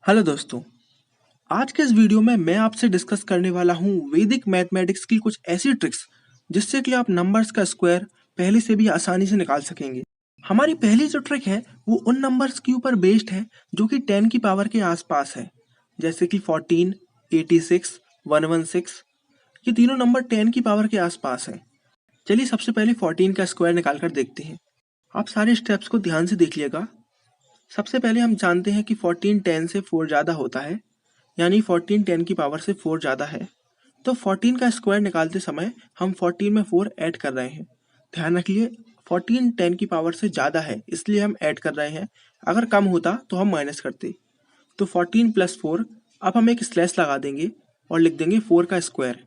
Hello दोस्तों। आज के इस वीडियो में मैं आपसे डिस्कस करने वाला हूँ वैदिक मैथमेटिक्स की कुछ ऐसी ट्रिक्स जिससे कि आप नंबर्स का स्क्वायर पहले से भी आसानी से निकाल सकेंगे। हमारी पहली जो ट्रिक है वो उन नंबर्स के ऊपर बेस्ड है जो कि 10 की पावर के आसपास है, जैसे कि 14, 86, 116। ये तीनों नंबर 10 की पावर के आसपास हैं। चलिए सबसे पहले 14 का स्क्वायर निकाल कर देखते हैं। आप सारे स्टेप्स को ध्यान से देखिएगा। सबसे पहले हम जानते हैं कि 14 10 से 4 ज़्यादा होता है, यानी 14 10 की पावर से 4 ज़्यादा है। तो 14 का स्क्वायर निकालते समय हम 14 में 4 ऐड कर रहे हैं। ध्यान रखिए, 14 10 की पावर से ज़्यादा है इसलिए हम ऐड कर रहे हैं। अगर कम होता तो हम माइनस करते। तो 14 प्लस 4, अब हम एक स्लैश लगा देंगे और लिख देंगे 4 का स्क्वायर,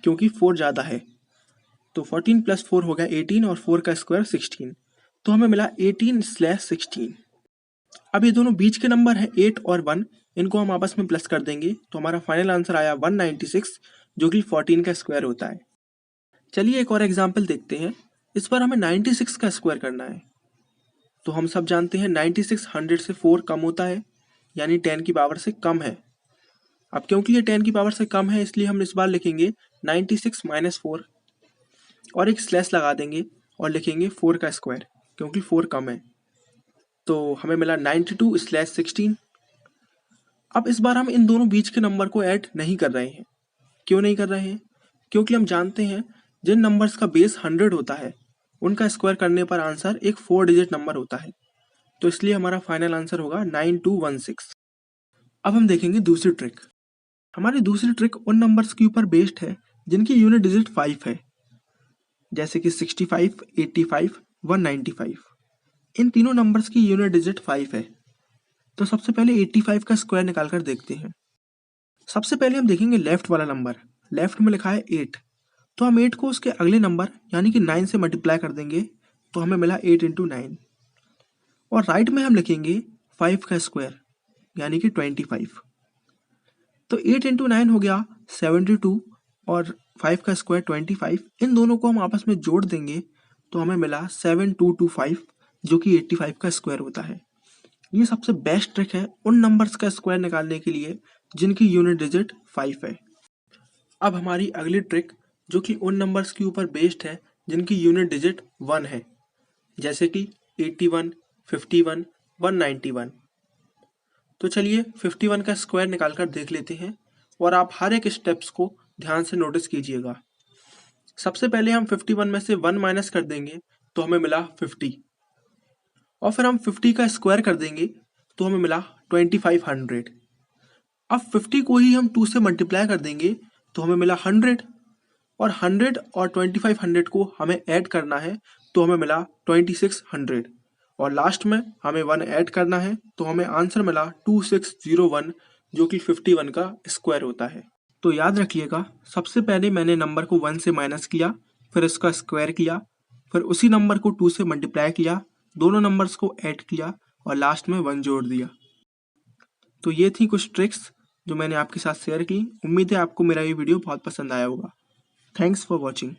क्योंकि 4 ज़्यादा है। तो 14 प्लस 4 हो गया 18 और 4 का स्क्वायर 16। तो हमें मिला 18/16। अब ये दोनों बीच के नंबर हैं 8 और 1, इनको हम आपस में प्लस कर देंगे तो हमारा फाइनल आंसर आया 196, जो कि 14 का स्क्वायर होता है। चलिए एक और एग्जांपल देखते हैं। इस बार हमें 96 का स्क्वायर करना है। तो हम सब जानते हैं 96 100 से 4 कम होता है, यानी 10 की पावर से कम है। अब क्योंकि ये 10 की पावर से कम है इसलिए हम इस बार लिखेंगे 96 माइनस 4 और एक स्लैश लगा देंगे और लिखेंगे 4 का स्क्वायर, क्योंकि 4 कम है। तो हमें मिला 92/16। अब इस बार हम इन दोनों बीच के नंबर को ऐड नहीं कर रहे हैं। क्यों नहीं कर रहे हैं? क्योंकि हम जानते हैं जिन नंबर्स का बेस 100 होता है उनका स्क्वायर करने पर आंसर एक 4 डिजिट नंबर होता है। तो इसलिए हमारा फाइनल आंसर होगा 9216। अब हम देखेंगे दूसरी ट्रिक। हमारी दूसरी ट्रिक उन नंबर्स के ऊपर बेस्ड है जिनकी यूनिट डिजिट 5 है, जैसे कि 65, 85, 195। इन तीनों नंबर्स की यूनिट डिजिट 5 है। तो सबसे पहले 85 का स्क्वायर निकाल कर देखते हैं। सबसे पहले हम देखेंगे लेफ्ट वाला नंबर। लेफ्ट में लिखा है 8, तो हम 8 को उसके अगले नंबर यानी कि 9 से मल्टीप्लाई कर देंगे तो हमें मिला 8 इंटू 9। और राइट में हम लिखेंगे 5 का स्क्वायर यानी कि 25। तो 8 इंटू 9 हो गया 72 और 5 का स्क्वायर 25। इन दोनों को हम आपस में जोड़ देंगे तो हमें मिला 7225, जो कि 85 का स्क्वायर होता है। ये सबसे बेस्ट ट्रिक है उन नंबर्स का स्क्वायर निकालने के लिए जिनकी यूनिट डिजिट 5 है। अब हमारी अगली ट्रिक, जो कि उन नंबर्स के ऊपर बेस्ड है जिनकी यूनिट डिजिट 1 है, जैसे कि 81, 51, 191। तो चलिए 51 का स्क्वायर निकाल कर देख लेते हैं और आप हर एक स्टेप्स को ध्यान से नोटिस कीजिएगा। सबसे पहले हम 51 में से 1 माइनस कर देंगे तो हमें मिला 50, और फिर हम 50 का स्क्वायर कर देंगे तो हमें मिला 2500। अब 50 को ही हम 2 से मल्टीप्लाई कर देंगे तो हमें मिला 100, और 100 और 2500 को हमें ऐड करना है तो हमें मिला 2600, और लास्ट में हमें 1 ऐड करना है तो हमें आंसर मिला 2601, जो कि 51 का स्क्वायर होता है। तो याद रखिएगा, सबसे पहले मैंने नंबर को 1 से माइनस किया, फिर इसका स्क्वायर किया, फिर उसी नंबर को 2 से मल्टीप्लाई किया, दोनों नंबर्स को ऐड किया और लास्ट में 1 जोड़ दिया। तो ये थी कुछ ट्रिक्स जो मैंने आपके साथ शेयर की। उम्मीद है आपको मेरा ये वीडियो बहुत पसंद आया होगा। Thanks for watching.